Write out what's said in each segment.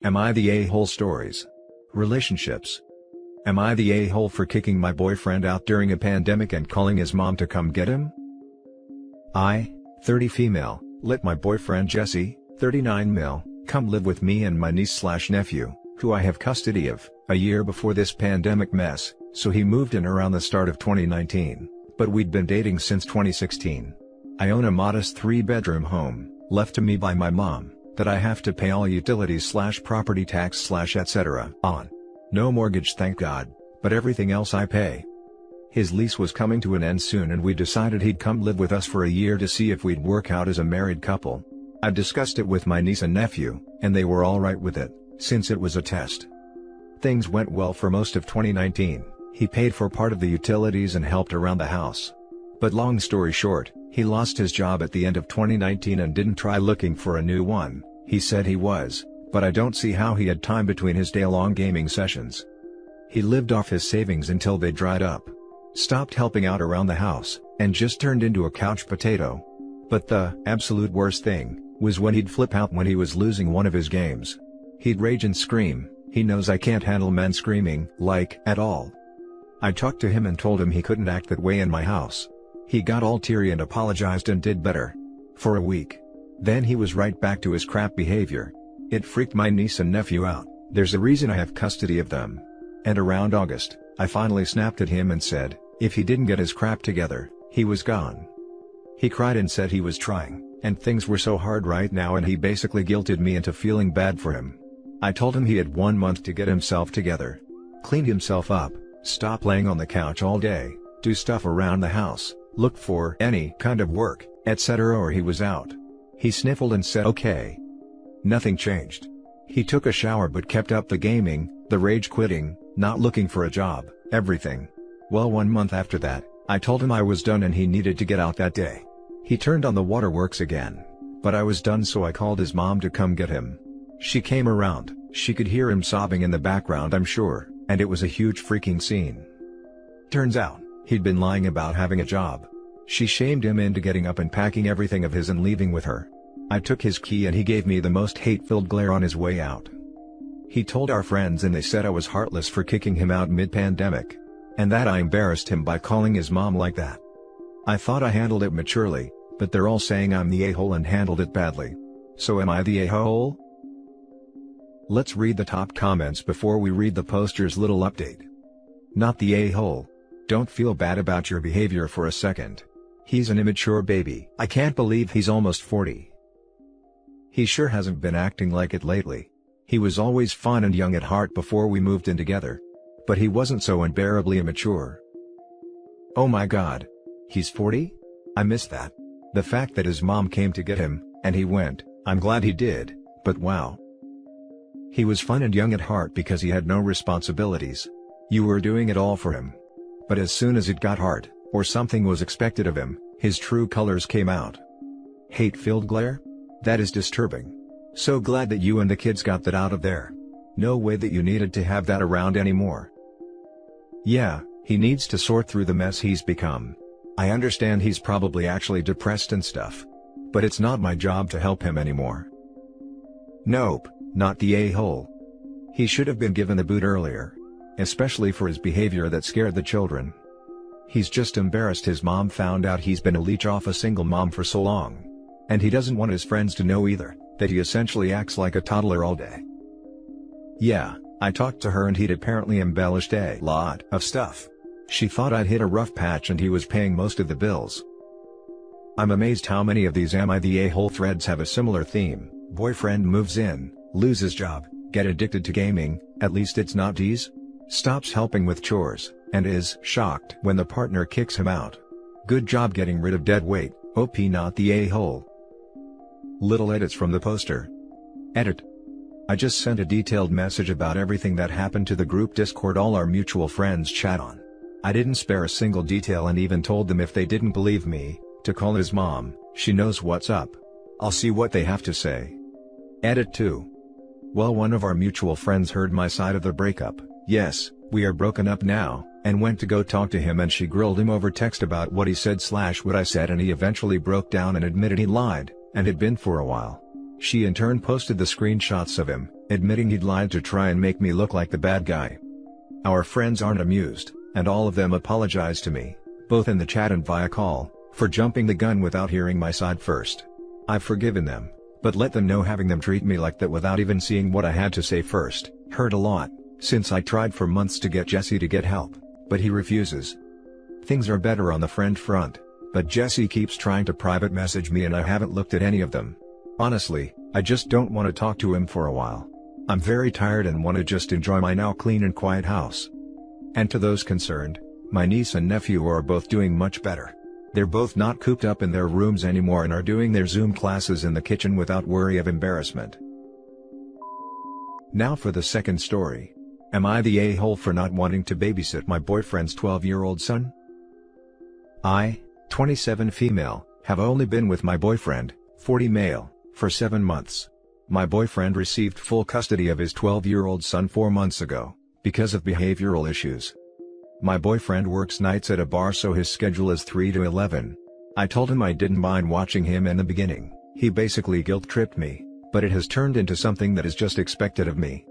Am I the a-hole? Stories. Relationships. Am I the a-hole for kicking my boyfriend out during a pandemic and calling his mom to come get him? I, 30 female, let my boyfriend Jesse, 39 male, come live with me and my niece/nephew, who I have custody of, a year before this pandemic mess, so he moved in around the start of 2019, but we'd been dating since 2016. I own a modest 3-bedroom home, left to me by my mom, that I have to pay all utilities/property tax/etc. on. No mortgage, thank God, but everything else I pay. His lease was coming to an end soon and we decided he'd come live with us for a year to see if we'd work out as a married couple. I discussed it with my niece and nephew, and they were alright with it, since it was a test. Things went well for most of 2019, he paid for part of the utilities and helped around the house. But long story short, he lost his job at the end of 2019 and didn't try looking for a new one. He said he was, but I don't see how he had time between his day-long gaming sessions. He lived off his savings until they dried up. Stopped helping out around the house, and just turned into a couch potato. But the absolute worst thing was when he'd flip out when he was losing one of his games. He'd rage and scream. He knows I can't handle men screaming, like, at all. I talked to him and told him he couldn't act that way in my house. He got all teary and apologized and did better. For a week. Then he was right back to his crap behavior. It freaked my niece and nephew out. There's a reason I have custody of them. And around August, I finally snapped at him and said, if he didn't get his crap together, he was gone. He cried and said he was trying, and things were so hard right now, and he basically guilted me into feeling bad for him. I told him he had 1 month to get himself together. Clean himself up, stop laying on the couch all day, do stuff around the house, look for any kind of work, etc., or he was out. He sniffled and said okay. Nothing changed. He took a shower but kept up the gaming, the rage quitting, not looking for a job, everything. Well, 1 month after that, I told him I was done and he needed to get out that day. He turned on the waterworks again. But I was done, so I called his mom to come get him. She came around, she could hear him sobbing in the background, I'm sure, and it was a huge freaking scene. Turns out, he'd been lying about having a job. She shamed him into getting up and packing everything of his and leaving with her. I took his key and he gave me the most hate-filled glare on his way out. He told our friends and they said I was heartless for kicking him out mid-pandemic. And that I embarrassed him by calling his mom like that. I thought I handled it maturely, but they're all saying I'm the a-hole and handled it badly. So am I the a-hole? Let's read the top comments before we read the poster's little update. Not the a-hole. Don't feel bad about your behavior for a second. He's an immature baby. I can't believe he's almost 40. He sure hasn't been acting like it lately. He was always fun and young at heart before we moved in together. But he wasn't so unbearably immature. Oh my God. He's 40? I missed that. The fact that his mom came to get him, and he went, I'm glad he did, but wow. He was fun and young at heart because he had no responsibilities. You were doing it all for him. But as soon as it got hard, or something was expected of him, his true colors came out. Hate-filled glare? That is disturbing. So glad that you and the kids got that out of there. No way that you needed to have that around anymore. Yeah, he needs to sort through the mess he's become. I understand he's probably actually depressed and stuff. But it's not my job to help him anymore. Nope, not the a-hole. He should have been given the boot earlier. Especially for his behavior that scared the children. He's just embarrassed his mom found out he's been a leech off a single mom for so long. And he doesn't want his friends to know either, that he essentially acts like a toddler all day. Yeah, I talked to her and he'd apparently embellished a lot of stuff. She thought I'd hit a rough patch and he was paying most of the bills. I'm amazed how many of these Am I the a-hole threads have a similar theme. Boyfriend moves in, loses job, get addicted to gaming, at least it's not D's. Stops helping with chores, and is shocked when the partner kicks him out. Good job getting rid of dead weight, OP not the a-hole. Little edits from the poster. Edit. I just sent a detailed message about everything that happened to the group Discord all our mutual friends chat on. I didn't spare a single detail and even told them if they didn't believe me, to call his mom, she knows what's up. I'll see what they have to say. Edit 2. Well, one of our mutual friends heard my side of the breakup. Yes, we are broken up now, and went to go talk to him and she grilled him over text about what he said / what I said and he eventually broke down and admitted he lied, and had been for a while. She in turn posted the screenshots of him, admitting he'd lied to try and make me look like the bad guy. Our friends aren't amused, and all of them apologized to me, both in the chat and via call, for jumping the gun without hearing my side first. I've forgiven them, but let them know having them treat me like that without even seeing what I had to say first, hurt a lot, since I tried for months to get Jesse to get help, but he refuses. Things are better on the friend front, but Jesse keeps trying to private message me and I haven't looked at any of them. Honestly, I just don't want to talk to him for a while. I'm very tired and want to just enjoy my now clean and quiet house. And to those concerned, my niece and nephew are both doing much better. They're both not cooped up in their rooms anymore and are doing their Zoom classes in the kitchen without worry of embarrassment. Now for the second story. Am I the a-hole for not wanting to babysit my boyfriend's 12-year-old son? I, 27 female, have only been with my boyfriend, 40 male, for 7 months. My boyfriend received full custody of his 12-year-old son 4 months ago, because of behavioral issues. My boyfriend works nights at a bar, so his schedule is 3 to 11. I told him I didn't mind watching him in the beginning. He basically guilt-tripped me, but it has turned into something that is just expected of me.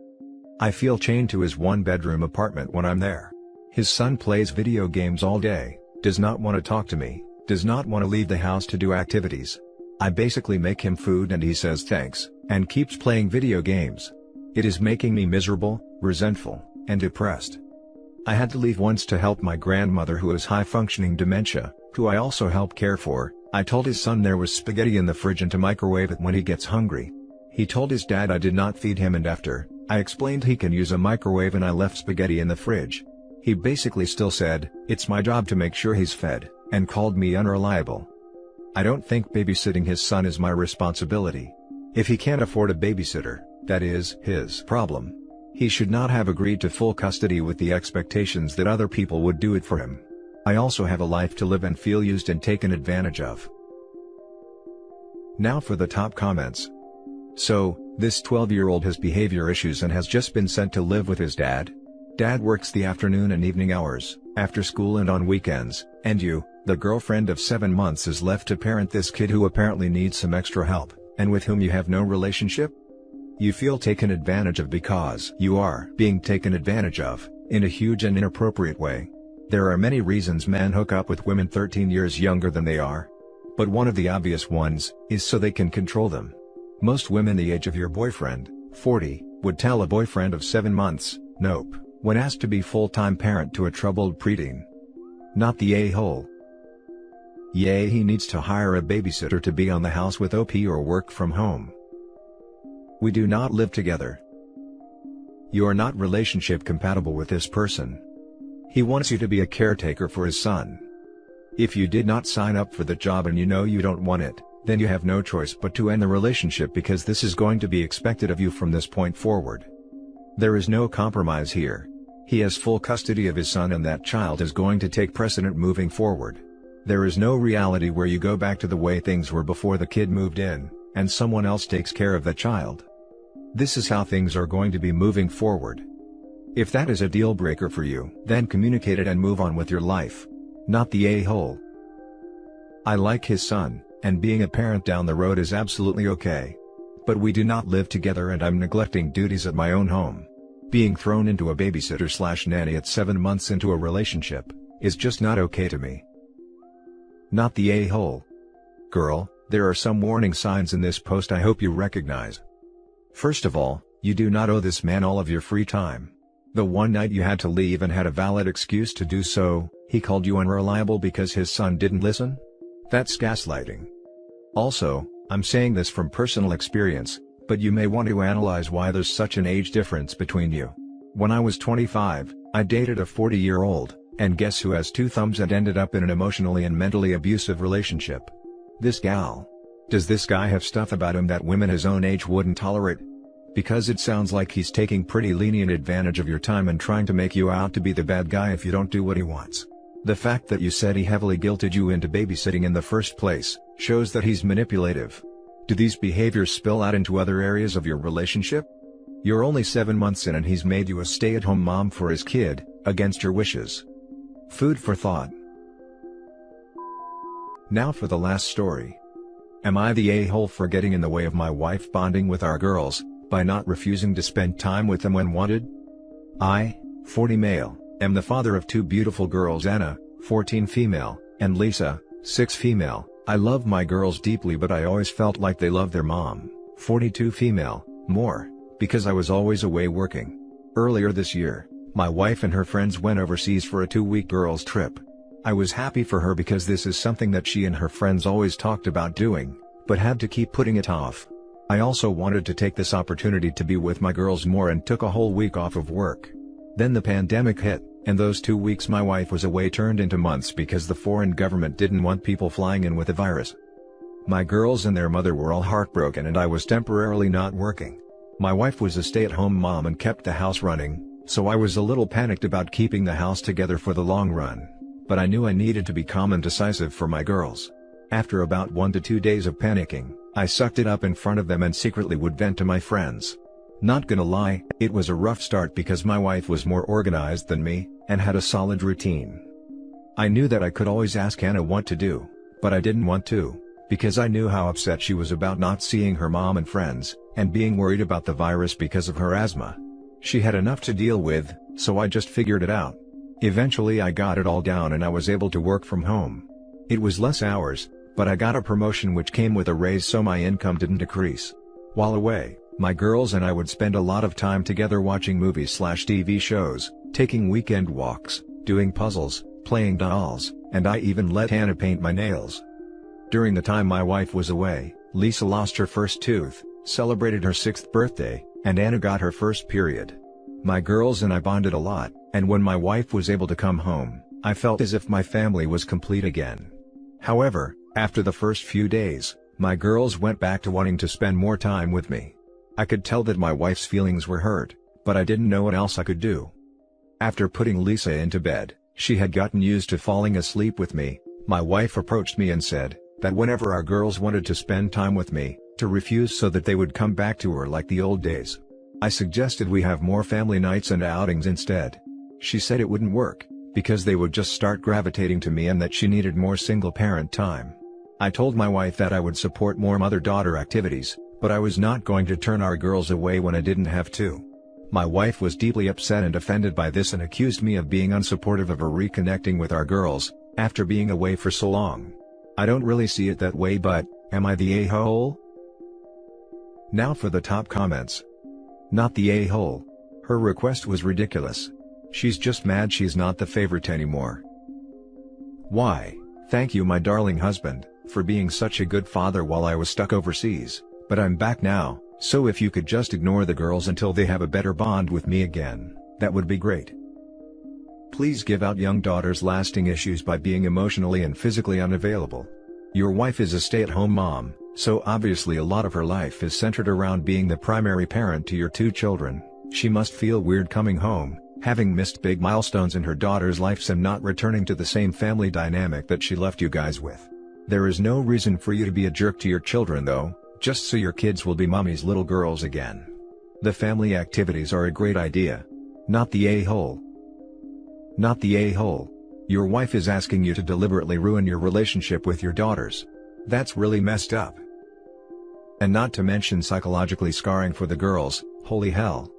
I feel chained to his one-bedroom apartment when I'm there. His son plays video games all day, does not want to talk to me, does not want to leave the house to do activities. I basically make him food and he says thanks, and keeps playing video games. It is making me miserable, resentful, and depressed. I had to leave once to help my grandmother who has high-functioning dementia, who I also help care for. I told his son there was spaghetti in the fridge and to microwave it when he gets hungry. He told his dad I did not feed him, and after I explained he can use a microwave and I left spaghetti in the fridge, he basically still said, "It's my job to make sure he's fed," and called me unreliable. I don't think babysitting his son is my responsibility. If he can't afford a babysitter, that is his problem. He should not have agreed to full custody with the expectations that other people would do it for him. I also have a life to live and feel used and taken advantage of. Now for the top comments. So, this 12-year-old has behavior issues and has just been sent to live with his dad. Dad works the afternoon and evening hours, after school and on weekends, and you, the girlfriend of 7 months, is left to parent this kid who apparently needs some extra help, and with whom you have no relationship? You feel taken advantage of because you are being taken advantage of, in a huge and inappropriate way. There are many reasons men hook up with women 13 years younger than they are. But one of the obvious ones, is so they can control them. Most women the age of your boyfriend, 40, would tell a boyfriend of 7 months, nope, when asked to be full-time parent to a troubled preteen. Not the a-hole. Yay, he needs to hire a babysitter to be on the house with OP or work from home. We do not live together. You are not relationship compatible with this person. He wants you to be a caretaker for his son. If you did not sign up for the job and you know you don't want it, then you have no choice but to end the relationship, because this is going to be expected of you from this point forward. There is no compromise here. He has full custody of his son and that child is going to take precedent moving forward. There is no reality where you go back to the way things were before the kid moved in, and someone else takes care of the child. This is how things are going to be moving forward. If that is a deal breaker for you, then communicate it and move on with your life. Not the a-hole. I like his son, and being a parent down the road is absolutely okay. But we do not live together and I'm neglecting duties at my own home. Being thrown into a babysitter/nanny at 7 months into a relationship, is just not okay to me. Not the a-hole. Girl, there are some warning signs in this post I hope you recognize. First of all, you do not owe this man all of your free time. The one night you had to leave and had a valid excuse to do so, he called you unreliable because his son didn't listen? That's gaslighting. Also, I'm saying this from personal experience, but you may want to analyze why there's such an age difference between you. When I was 25, I dated a 40-year-old, and guess who has 2 thumbs and ended up in an emotionally and mentally abusive relationship? This gal. Does this guy have stuff about him that women his own age wouldn't tolerate? Because it sounds like he's taking pretty lenient advantage of your time and trying to make you out to be the bad guy if you don't do what he wants. The fact that you said he heavily guilted you into babysitting in the first place, shows that he's manipulative. Do these behaviors spill out into other areas of your relationship? You're only 7 months in and he's made you a stay-at-home mom for his kid, against your wishes. Food for thought. Now for the last story. Am I the a-hole for getting in the way of my wife bonding with our girls, by not refusing to spend time with them when wanted? I, 40 male, am the father of 2 beautiful girls, Anna, 14 female, and Lisa, 6 female. I love my girls deeply, but I always felt like they loved their mom, 42 female, more, because I was always away working. Earlier this year, my wife and her friends went overseas for a 2-week girls trip. I was happy for her because this is something that she and her friends always talked about doing, but had to keep putting it off. I also wanted to take this opportunity to be with my girls more and took a whole week off of work. Then the pandemic hit, and those 2 weeks my wife was away turned into months because the foreign government didn't want people flying in with the virus. My girls and their mother were all heartbroken, and I was temporarily not working. My wife was a stay-at-home mom and kept the house running, so I was a little panicked about keeping the house together for the long run. But I knew I needed to be calm and decisive for my girls. After about 1 to 2 days of panicking, I sucked it up in front of them and secretly would vent to my friends. Not gonna lie, it was a rough start because my wife was more organized than me, and had a solid routine. I knew that I could always ask Anna what to do, but I didn't want to, because I knew how upset she was about not seeing her mom and friends, and being worried about the virus because of her asthma. She had enough to deal with, so I just figured it out. Eventually I got it all down and I was able to work from home. It was less hours, but I got a promotion which came with a raise, so my income didn't decrease. While away, my girls and I would spend a lot of time together watching movies/TV shows, taking weekend walks, doing puzzles, playing dolls, and I even let Hannah paint my nails. During the time my wife was away, Lisa lost her first tooth, celebrated her 6th birthday, and Anna got her first period. My girls and I bonded a lot, and when my wife was able to come home, I felt as if my family was complete again. However, after the first few days, my girls went back to wanting to spend more time with me. I could tell that my wife's feelings were hurt, but I didn't know what else I could do. After putting Lisa into bed, she had gotten used to falling asleep with me. My wife approached me and said that whenever our girls wanted to spend time with me, to refuse so that they would come back to her like the old days. I suggested we have more family nights and outings instead. She said it wouldn't work, because they would just start gravitating to me and that she needed more single-parent time. I told my wife that I would support more mother-daughter activities, but I was not going to turn our girls away when I didn't have to. My wife was deeply upset and offended by this and accused me of being unsupportive of her reconnecting with our girls, after being away for so long. I don't really see it that way, but, am I the a-hole? Now for the top comments. Not the a-hole. Her request was ridiculous. She's just mad she's not the favorite anymore. Why, thank you my darling husband, for being such a good father while I was stuck overseas, but I'm back now, so if you could just ignore the girls until they have a better bond with me again, that would be great. Please give out young daughters lasting issues by being emotionally and physically unavailable. Your wife is a stay-at-home mom, so obviously a lot of her life is centered around being the primary parent to your 2 children. She must feel weird coming home, having missed big milestones in her daughter's lives and not returning to the same family dynamic that she left you guys with. There is no reason for you to be a jerk to your children though, just so your kids will be mommy's little girls again. The family activities are a great idea. Not the a-hole. Not the a-hole. Your wife is asking you to deliberately ruin your relationship with your daughters. That's really messed up. And not to mention psychologically scarring for the girls, holy hell.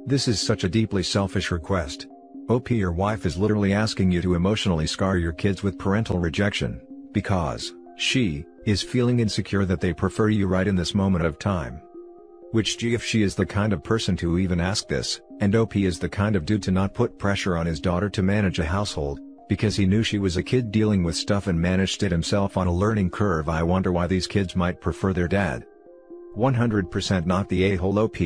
This is such a deeply selfish request. OP, your wife is literally asking you to emotionally scar your kids with parental rejection, because she is feeling insecure that they prefer you right in this moment of time. Which gee, if she is the kind of person to even ask this, and OP is the kind of dude to not put pressure on his daughter to manage a household, because he knew she was a kid dealing with stuff and managed it himself on a learning curve, I wonder why these kids might prefer their dad. 100% not the a-hole OP.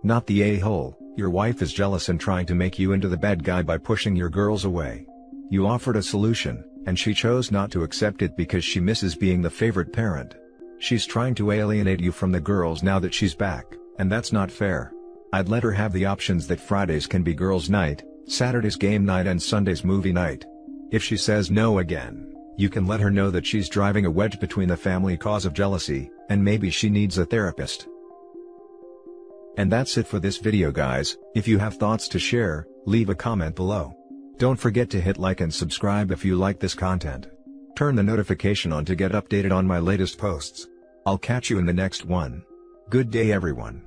Not the a-hole, your wife is jealous and trying to make you into the bad guy by pushing your girls away. You offered a solution, and she chose not to accept it because she misses being the favorite parent. She's trying to alienate you from the girls now that she's back, and that's not fair. I'd let her have the options that Fridays can be girls' night, Saturdays game night and Sundays movie night. If she says no again, you can let her know that she's driving a wedge between the family cause of jealousy, and maybe she needs a therapist. And that's it for this video guys. If you have thoughts to share, leave a comment below. Don't forget to hit like and subscribe if you like this content. Turn the notification on to get updated on my latest posts. I'll catch you in the next one. Good day everyone.